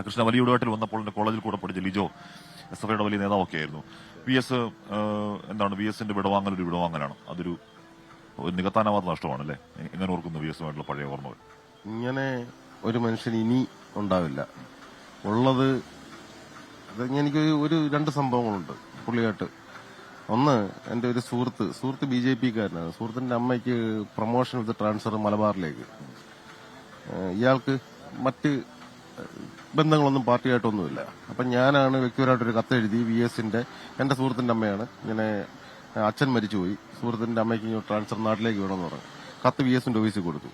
കൃഷ്ണ വലിയ ഉടവാട്ടിൽ വന്നപ്പോൾ എന്റെ കോളേജിൽ കൂടെ പഠിച്ച ലിജോ SFIയുടെ വലിയ നേതാവൊക്കെ ആയിരുന്നു. VS എന്താണ് VSന്റെ വിടവാങ്ങൽ ഒരു വിടവാങ്ങലാണ്. അതൊരു നികത്താനാവാത്ത നഷ്ടമാണല്ലേ? എങ്ങനെ ഓർക്കുന്നു VSമായിട്ടുള്ള പഴയ ഓർമ്മകൾ? ഇങ്ങനെ ഒരു മനുഷ്യൻ ഇനി ഉണ്ടാവില്ല. ഉള്ളത് എനിക്ക് ഒരു രണ്ട് സംഭവങ്ങളുണ്ട് പുള്ളിയായിട്ട്. ഒന്ന്, എന്റെ ഒരു സുഹൃത്ത് BJP-കാരനാണ്. സുഹൃത്തിന്റെ അമ്മയ്ക്ക് പ്രൊമോഷൻ വിത്ത് ട്രാൻസ്ഫർ മലബാറിലേക്ക്. ഇയാൾക്ക് മറ്റ് ബന്ധങ്ങളൊന്നും പാർട്ടിയായിട്ടൊന്നുമില്ല. അപ്പൊ ഞാനാണ് വ്യക്തിപരമായിട്ടൊരു കത്തെഴുതി VSന്റെ, എന്റെ സുഹൃത്തിന്റെ അമ്മയാണ്, ഇങ്ങനെ അച്ഛൻ മരിച്ചുപോയി, സുഹൃത്തിന്റെ അമ്മയ്ക്ക് ട്രാൻസ്ഫർ നാട്ടിലേക്ക് വേണമെന്ന് പറഞ്ഞു. കത്ത് VSന്റെ ഓഫീസിൽ കൊടുത്തു.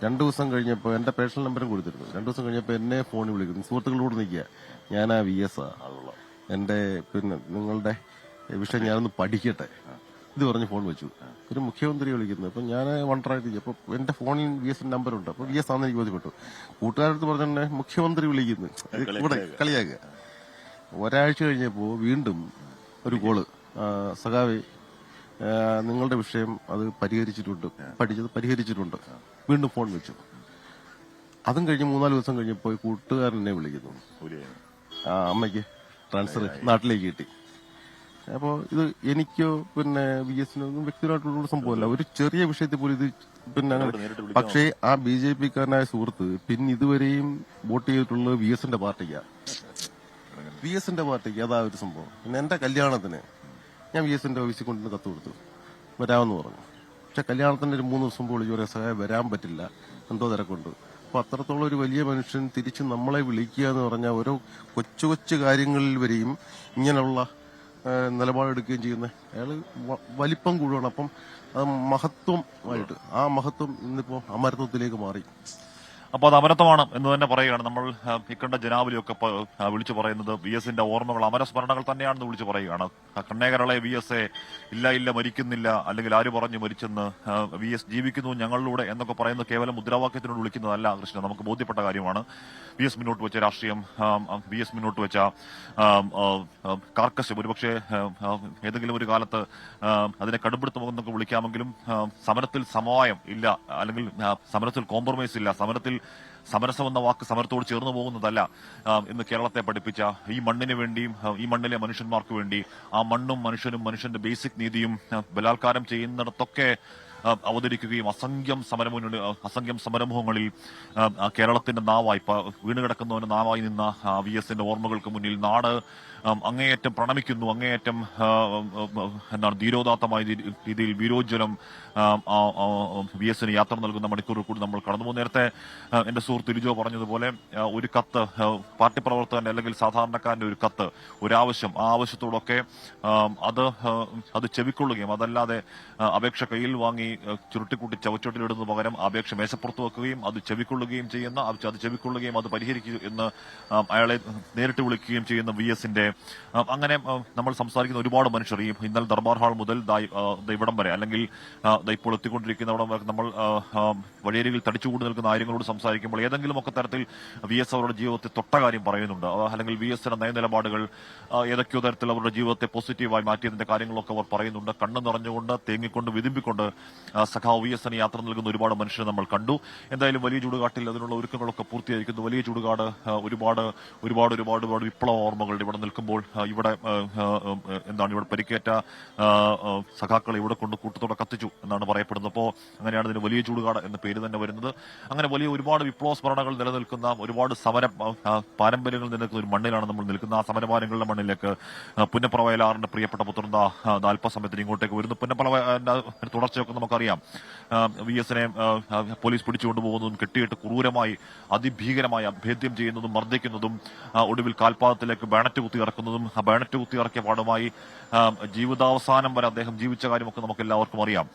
2 ദിവസം കഴിഞ്ഞപ്പോൾ എന്റെ പേഴ്സണൽ നമ്പറും കൊടുത്തിരുന്നു. 2 ദിവസം കഴിഞ്ഞപ്പോൾ എന്നെ ഫോണിൽ വിളിക്കുന്നു. സുഹൃത്തുക്കളോട് നിൽക്കുക, ഞാനാ VS എന്റെ നിങ്ങളുടെ വിഷയം ഞാനൊന്ന് പഠിക്കട്ടെ ഇത് പറഞ്ഞ് ഫോൺ വെച്ചു. ഒരു മുഖ്യമന്ത്രി വിളിക്കുന്നത്. അപ്പൊ ഞാൻ വണ്ടറായിട്ട് അപ്പൊ എന്റെ ഫോണിൽ VSന്റെ നമ്പറുണ്ട്. അപ്പൊ VS ആണെന്ന് എനിക്ക് ബോധ്യപ്പെട്ടു. കൂട്ടുകാരടുത്ത് പറഞ്ഞെ മുഖ്യമന്ത്രി വിളിക്കുന്നു, കൂടെ കളിയാക്കുക. ഒരാഴ്ച കഴിഞ്ഞപ്പോ വീണ്ടും ഒരു കോള്, സഖാവേ നിങ്ങളുടെ വിഷയം അത് പരിഹരിച്ചിട്ടുണ്ട്, പഠിച്ചത് പരിഹരിച്ചിട്ടുണ്ട്. വീണ്ടും ഫോൺ വെച്ചു. അതും കഴിഞ്ഞ് 3-4 ദിവസം കഴിഞ്ഞപ്പോ കൂട്ടുകാരൻ എന്നെ വിളിക്കുന്നു, അമ്മയ്ക്ക് ട്രാൻസ്ഫർ നാട്ടിലേക്ക് കിട്ടി. അപ്പോ ഇത് എനിക്കോ VSനോ ഒന്നും വ്യക്തിപരമായിട്ടുള്ള സംഭവമല്ല. ഒരു ചെറിയ വിഷയത്തിൽ പോലും ഇത് പക്ഷേ ആ BJP-കാരനായ സുഹൃത്ത് ഇതുവരെയും വോട്ട് ചെയ്തിട്ടുള്ളത് VSന്റെ പാർട്ടിക്കാണ്. VSന്റെ പാർട്ടിക്ക് അതാ ഒരു സംഭവം. പിന്നെ എന്റെ കല്യാണത്തിന് ഞാൻ VSന്റെ ഓഫീസിൽ കൊണ്ടുവന്ന് കത്ത് കൊടുത്തു, വരാമെന്ന് പറഞ്ഞു. പക്ഷെ കല്യാണത്തിന്റെ ഒരു 3 ദിവസം പോലും ഒരു സഹായം വരാൻ പറ്റില്ല, എന്തോ തിരക്കുണ്ട്. അപ്പൊ അത്രത്തോളം ഒരു വലിയ മനുഷ്യൻ തിരിച്ച് നമ്മളെ വിളിക്കുക എന്ന് പറഞ്ഞാൽ ഓരോ കൊച്ചു കൊച്ചു കാര്യങ്ങളിൽ വരെയും ഇങ്ങനെയുള്ള നിലപാടെടുക്കുകയും ചെയ്യുന്ന അയാള് വലിപ്പം കൂടുകയാണ്. അപ്പം അത് മഹത്വമായിട്ട് ആ മഹത്വം ഇന്നിപ്പോ അമരത്വത്തിലേക്ക് മാറി. അപ്പൊ അത് അമരത്വമാണ് എന്ന് തന്നെ പറയുകയാണ്. നമ്മൾ ഇക്കണ്ട ജനാവലിയൊക്കെ വിളിച്ചു പറയുന്നത് VSന്റെ ഓർമ്മകൾ അമരസ്മരണകൾ തന്നെയാണെന്ന് വിളിച്ചു പറയുകയാണ്. കണ്ണേകരളെ VS ഇല്ല മരിക്കുന്നില്ല, അല്ലെങ്കിൽ ആര് പറഞ്ഞു മരിച്ചെന്ന്, VS ജീവിക്കുന്നു ഞങ്ങളിലൂടെ എന്നൊക്കെ പറയുന്നത് കേവലം മുദ്രാവാക്യത്തിനോട് വിളിക്കുന്നതല്ല കൃഷ്ണ. നമുക്ക് ബോധ്യപ്പെട്ട കാര്യമാണ്. VS മുന്നോട്ട് വെച്ച രാഷ്ട്രീയം, VS മുന്നോട്ട് വെച്ച കാർക്കശ്യം ഒരുപക്ഷെ ഏതെങ്കിലും ഒരു കാലത്ത് അതിനെ കടുംപിടുത്തമെന്നൊക്കെ വിളിക്കാമെങ്കിലും സമരത്തിൽ സമവായം ഇല്ല, അല്ലെങ്കിൽ സമരത്തിൽ കോംപ്രമൈസ് ഇല്ല, സമരത്തിൽ സമരസം എന്ന വാക്ക് സമരത്തോട് ചേർന്ന് പോകുന്നതല്ല എന്ന് കേരളത്തെ പഠിപ്പിച്ച, ഈ മണ്ണിന് വേണ്ടിയും ഈ മണ്ണിലെ മനുഷ്യന്മാർക്ക് വേണ്ടി ആ മണ്ണും മനുഷ്യനും മനുഷ്യന്റെ ബേസിക് നീതിയും ബലാത്കാരം ചെയ്യുന്നിടത്തൊക്കെ അവതരിക്കുകയും അസംഖ്യം സമരമുഖങ്ങളിൽ കേരളത്തിന്റെ നാവായി വീണുകിടക്കുന്നവന്റെ നാവായി നിന്ന VSന്റെ ഓർമ്മകൾക്ക് മുന്നിൽ നാട് അങ്ങേയറ്റം പ്രണമിക്കുന്നു. അങ്ങേയറ്റം ധീരോദാത്തമായ രീതിയിൽ വീരോജ്വലം VSന് യാത്ര നൽകുന്ന മണിക്കൂറിൽ കൂടി നമ്മൾ കടന്നു. നേരത്തെ എന്റെ സുഹൃത്ത് ലിജോ പറഞ്ഞതുപോലെ ഒരു കത്ത്, പാർട്ടി പ്രവർത്തകന്റെ അല്ലെങ്കിൽ സാധാരണക്കാരന്റെ ഒരു കത്ത്, ഒരാവശ്യം, ആ ആവശ്യത്തോടൊക്കെ അത് ചെവിക്കൊള്ളുകയും അതല്ലാതെ അപേക്ഷ കയ്യിൽ വാങ്ങി ചുരുട്ടിക്കൂട്ടി ചവച്ചോട്ടിലിടുന്നതിന് പകരം അപേക്ഷ മേശപ്പുറത്ത് വെക്കുകയും അത് ചെവിക്കൊള്ളുകയും അത് പരിഹരിക്കുക എന്ന് അയാളെ നേരിട്ട് വിളിക്കുകയും ചെയ്യുന്ന VSന്റെ അങ്ങനെ നമ്മൾ സംസാരിക്കുന്ന ഒരുപാട് മനുഷ്യർ ഈ ഇന്നലെ ദർബാർ ഹാൾ മുതൽ ഇവിടം വരെ, അല്ലെങ്കിൽ ഇപ്പോൾ എത്തിക്കൊണ്ടിരിക്കുന്നവിടം വരെ നമ്മൾ വഴിയരികിൽ തടിച്ചുകൂടി നിൽക്കുന്ന ആര്യങ്ങളോട് സംസാരിക്കുമ്പോൾ ഏതെങ്കിലും ഒക്കെ തരത്തിൽ VS അവരുടെ ജീവിതത്തെ തൊട്ട കാര്യം പറയുന്നുണ്ട്, അല്ലെങ്കിൽ VSന്റെ നയനിലപാടുകൾ ഏതൊക്കെയോ തരത്തിൽ അവരുടെ ജീവിതത്തെ പോസിറ്റീവായി മാറ്റിയതിന്റെ കാര്യങ്ങളൊക്കെ അവർ പറയുന്നുണ്ട്. കണ്ണു നിറഞ്ഞുകൊണ്ട് തേങ്ങിക്കൊണ്ട് വിതുമ്പിക്കൊണ്ട് സഖാവ് VSന് യാത്ര നൽകുന്ന ഒരുപാട് മനുഷ്യരെ നമ്മൾ കണ്ടു. എന്തായാലും വലിയ ചൂടുകാട്ടിൽ അതിനുള്ള ഒരുക്കങ്ങളൊക്കെ പൂർത്തിയായിരിക്കുന്നു. വലിയ ചൂടുകാട് ഒരുപാട് വിപ്ലവ ഓർമ്മകൾ ഇവിടെ നിൽക്കുമ്പോൾ ഇവിടെ പരിക്കേറ്റ സഖാക്കളെ ഇവിടെ കൊണ്ട് കൂട്ടത്തോടെ കത്തിച്ചു എന്നാണ് പറയപ്പെടുന്നത്. അപ്പോൾ അങ്ങനെയാണ് ഇതിന് വലിയ ചൂടുകാട് എന്ന പേര് തന്നെ വരുന്നത്. അങ്ങനെ വലിയ ഒരുപാട് വിപ്ലവ സ്മരണകൾ നിലനിൽക്കുന്ന, ഒരുപാട് സമര പാരമ്പര്യങ്ങൾ നിലനിൽക്കുന്ന ഒരു മണ്ണിലാണ് നമ്മൾ നിൽക്കുന്നത്. ആ സമരപാരങ്ങളുടെ മണ്ണിലേക്ക് പുന്നപ്ര വയലാറിന്റെ പ്രിയപ്പെട്ട പുത്രൻ അല്പസമയത്തിന് ഇങ്ങോട്ടേക്ക് വരുന്നു. പുന്നപ്ര തുടർച്ചയൊക്കെ നമുക്കറിയാം. VSനെ പോലീസ് പിടിച്ചുകൊണ്ടുപോകുന്നതും കെട്ടിയിട്ട് ക്രൂരമായി അതിഭീകരമായി അഭേദ്യം ചെയ്യുന്നതും മർദ്ദിക്കുന്നതും ഒടുവിൽ കാൽപാദത്തിലേക്ക് ബാനറ്റ് കുത്തി ഇറക്കുന്നതും ആ ബാനറ്റ് കുത്തി ഇറക്കിയ പാടുമായി ജീവിതാവസാനം വരെ അദ്ദേഹം ജീവിച്ച കാര്യമൊക്കെ നമുക്ക് എല്ലാവർക്കും അറിയാം.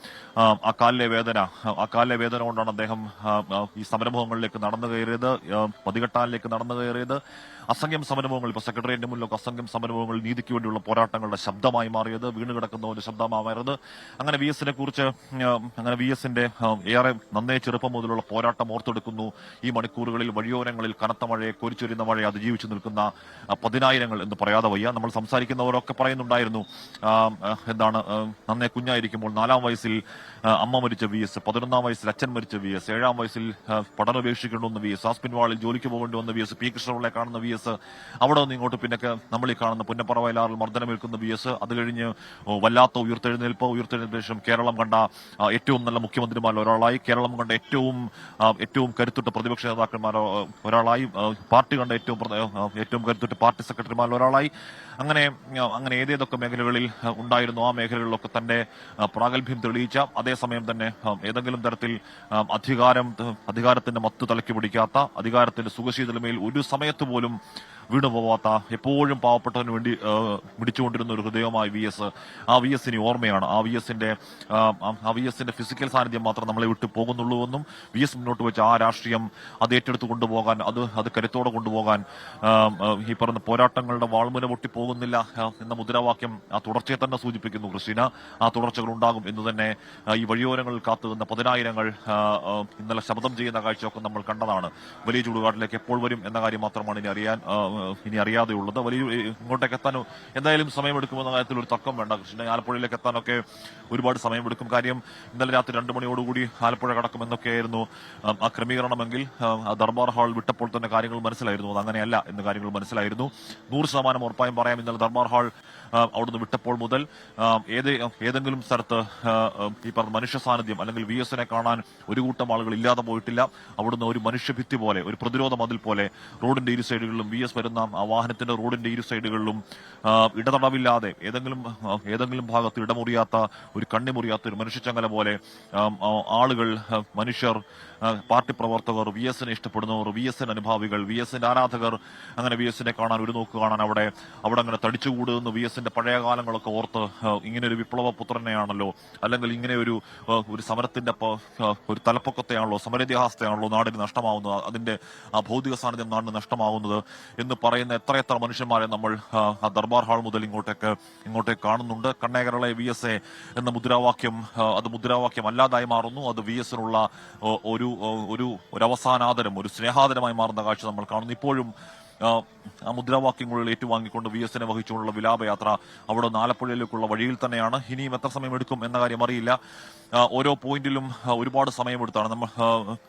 ആ കാലിലെ വേദന കൊണ്ടാണ് അദ്ദേഹം ഈ സമരമുഖങ്ങളിലേക്ക് നടന്നു കയറിയത്, പതികെട്ടാനിലേക്ക് നടന്നു കയറിയത്. അസംഖ്യം സമരമുഖങ്ങൾ, ഇപ്പൊ സെക്രട്ടേറിയറ്റിന്റെ മുന്നിലൊക്കെ അസംഖ്യം സമരമുഖങ്ങൾ നീതിക്ക് വേണ്ടിയുള്ള പോരാട്ടങ്ങളുടെ ശബ്ദമായി മാറിയത്, വീണ് കിടക്കുന്നവന്റെ ശബ്ദമായി മാറിയത്. അങ്ങനെ VSനെ കുറിച്ച് അങ്ങനെ വി എസിന്റെ ഏറെ നന്നേ ചെറുപ്പം മുതലുള്ള പോരാട്ടം ഓർത്തെടുക്കുന്നു. ഈ മണിക്കൂറുകളിൽ വഴിയോരങ്ങളിൽ കനത്ത മഴയെ കോരിച്ചൊരിയുന്ന മഴയെ അതിജീവിച്ചു നിൽക്കുന്ന പതിനായിരങ്ങൾ എന്ന് പറയാതെ വയ്യ. നമ്മൾ സംസാരിക്കുന്നവരൊക്കെ പറയുന്നുണ്ടായിരുന്നു എന്താണ് നന്നേ കുഞ്ഞായിരിക്കുമ്പോൾ 4-ാം വയസ്സിൽ അമ്മ മരിച്ച വി എസ്, 11-ാം വയസ്സിൽ അച്ഛൻ മരിച്ച വി എസ്, 7-ാം വയസ്സിൽ പഠനം ഉപേക്ഷിക്കേണ്ടുന്ന വി എസ്, ആസ്പിൻവാളിൽ ജോലിക്ക് പോകേണ്ടി വന്ന വി എസ്, പി കൃഷ്ണപിള്ളയെ കാണുന്ന വി എസ്, അവിടെ നിന്ന് ഇങ്ങോട്ട് പിന്നെ നമ്മൾ ഈ കാണുന്ന പുന്നപ്പറ വയലാറിൽ മർദ്ദനമേൽക്കുന്ന വി എസ്, അത് കഴിഞ്ഞ് വല്ലാത്ത ഉയർത്തെഴുന്നേൽപ്പിന് ശേഷം കേരളം കണ്ട ഏറ്റവും നല്ല മുഖ്യമന്ത്രിമാരിൽ ഒരാളായി, കേരളം കണ്ട ഏറ്റവും കരുത്തുറ്റ പ്രതിപക്ഷ നേതാക്കന്മാർ ഒരാളായി, പാർട്ടി കണ്ട ഏറ്റവും കരുത്തുറ്റ പാർട്ടി സെക്രട്ടറിമാരിൽ ഒരാളായി, അങ്ങനെ ഏതേതൊക്കെ മേഖലകളിൽ ഉണ്ടായിരുന്നു ആ മേഖലകളിലൊക്കെ തന്റെ പ്രാഗൽഭ്യം തെളിയിച്ച, അതേസമയം തന്നെ ഏതെങ്കിലും തരത്തിൽ അധികാരത്തിന്റെ മത്ത് തലയ്ക്ക് പിടിക്കാത്ത, അധികാരത്തിന്റെ സുഖശീതലമേൽ ഒരു സമയത്ത് പോലും വീണുപോവാത്ത, എപ്പോഴും പാവപ്പെട്ടവന് വേണ്ടി മിടിച്ചുകൊണ്ടിരുന്ന ഒരു ഹൃദയമായി വി എസ്. ആ വി എസിന് ഓർമ്മയാണ്. ആ വി എസിന്റെ ഫിസിക്കൽ സാന്നിധ്യം മാത്രം നമ്മളെ വിട്ടു പോകുന്നുള്ളൂവെന്നും വി എസ് മുന്നോട്ട് വെച്ച ആ രാഷ്ട്രീയം അത് ഏറ്റെടുത്ത് കൊണ്ടുപോകാൻ, അത് കരുത്തോടെ കൊണ്ടുപോകാൻ, ഈ പറഞ്ഞ പോരാട്ടങ്ങളുടെ വാൾമുന പൊട്ടി പോകുന്നില്ല എന്ന മുദ്രാവാക്യം ആ തുടർച്ചയെ തന്നെ സൂചിപ്പിക്കുന്നു. ക്രിസ്റ്റീന, ആ തുടർച്ചകൾ ഉണ്ടാകും എന്ന് തന്നെ ഈ വഴിയോരങ്ങളിൽ കാത്തുനിന്ന പതിനായിരങ്ങൾ ഇന്നലെ ശബ്ദം ചെയ്യുന്ന കാഴ്ചയൊക്കെ നമ്മൾ കണ്ടതാണ്. വലിയ ചൂടുകാട്ടിലേക്ക് എപ്പോൾ വരും എന്ന കാര്യം മാത്രമാണ് ഇനി അറിയാതെയുള്ളത്. ഇങ്ങോട്ടേക്ക് എത്താൻ എന്തായാലും സമയമെടുക്കുമെന്ന കാര്യത്തിൽ ഒരു തർക്കം വേണ്ട കൃഷ്ണ. ആലപ്പുഴയിലേക്ക് എത്താനൊക്കെ ഒരുപാട് സമയമെടുക്കും. കാര്യം ഇന്നലെ രാത്രി 2 മണിയോടുകൂടി ആലപ്പുഴ കടക്കുമെന്നൊക്കെയായിരുന്നു ആ ക്രമീകരണമെങ്കിൽ ദർബാർ ഹാൾ വിട്ടപ്പോൾ തന്നെ കാര്യങ്ങൾ മനസ്സിലായിരുന്നു. അത് അങ്ങനെയല്ല എന്ന് കാര്യങ്ങൾ മനസ്സിലായിരുന്നു. 100% ഉറപ്പായും പറയാം. ഇന്നലെ ദർബാർ ഹാൾ അവിടുന്ന് വിട്ടപ്പോൾ മുതൽ ഏതെങ്കിലും സ്ഥലത്ത് ഈ പറഞ്ഞ മനുഷ്യ സാന്നിധ്യം അല്ലെങ്കിൽ വി എസിനെ കാണാൻ ഒരു കൂട്ടം ആളുകൾ ഇല്ലാതെ പോയിട്ടില്ല. അവിടുന്ന് ഒരു മനുഷ്യഭിത്തി പോലെ, ഒരു പ്രതിരോധ മതിൽ പോലെ റോഡിന്റെ ഇരു സൈഡുകളിലും വി എസ് വരുന്ന ആ വാഹനത്തിന്റെ റോഡിന്റെ ഇരു സൈഡുകളിലും ഇടതടവില്ലാതെ ഏതെങ്കിലും ഭാഗത്ത് ഇടമുറിയാത്ത, ഒരു കണ്ണിമുറിയാത്ത ഒരു മനുഷ്യച്ചങ്ങല പോലെ ആളുകൾ, മനുഷ്യർ, പാർട്ടി പ്രവർത്തകർ, വി എസിനെ ഇഷ്ടപ്പെടുന്നവർ, വി എസിന്റെ അനുഭാവികൾ, വി എസിന്റെ ആരാധകർ, അങ്ങനെ വി എസിനെ കാണാൻ, ഒരു നോക്ക് കാണാൻ അവിടെ അങ്ങനെ തടിച്ചുകൂടുന്ന വി എസിന്റെ പഴയ കാലങ്ങളൊക്കെ ഓർത്ത് ഇങ്ങനെ ഒരു വിപ്ലവ പുത്രനെയാണല്ലോ, അല്ലെങ്കിൽ ഇങ്ങനെ ഒരു സമരത്തിന്റെ ഒരു തലപ്പൊക്കത്തെയാണല്ലോ, സമരതിഹാസത്തെയാണല്ലോ നാടിന് നഷ്ടമാവുന്നത്, അതിന്റെ ആ ഭൗതിക സാന്നിധ്യം നാടിന് നഷ്ടമാവുന്നത് എന്ന് പറയുന്ന എത്രയെത്ര മനുഷ്യന്മാരെ നമ്മൾ ആ ദർബാർ ഹാൾ മുതൽ ഇങ്ങോട്ടേക്ക് കാണുന്നുണ്ട്. കണ്ണേകരളെ വി എസ് എ എന്ന മുദ്രാവാക്യം അല്ലാതായി മാറുന്നു. അത് വി എസിനുള്ള ഒരു അവസാനാദരം, ഒരു സ്നേഹാദരമായി മാറുന്ന കാഴ്ച നമ്മൾ കാണുന്നു. ഇപ്പോഴും ആ മുദ്രാവാക്യങ്ങളിൽ ഏറ്റുവാങ്ങിക്കൊണ്ട് വി എസിനെ വഹിച്ചുകൊണ്ടുള്ള വിലാപയാത്ര അവിടെ ആലപ്പുഴയിലേക്കുള്ള വഴിയിൽ തന്നെയാണ്. ഇനിയും എത്ര സമയമെടുക്കും എന്ന കാര്യം അറിയില്ല. ഓരോ പോയിന്റിലും ഒരുപാട് സമയമെടുത്താണ്. നമ്മൾ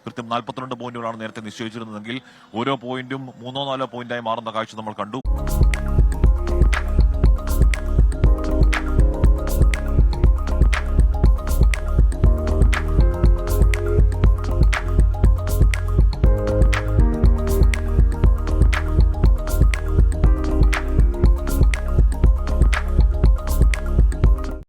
കൃത്യം 42 പോയിന്റുകളാണ് നേരത്തെ നിശ്ചയിച്ചിരുന്നതെങ്കിൽ ഓരോ പോയിന്റും 3-4 പോയിന്റായി മാറുന്ന കാഴ്ച നമ്മൾ കണ്ടു.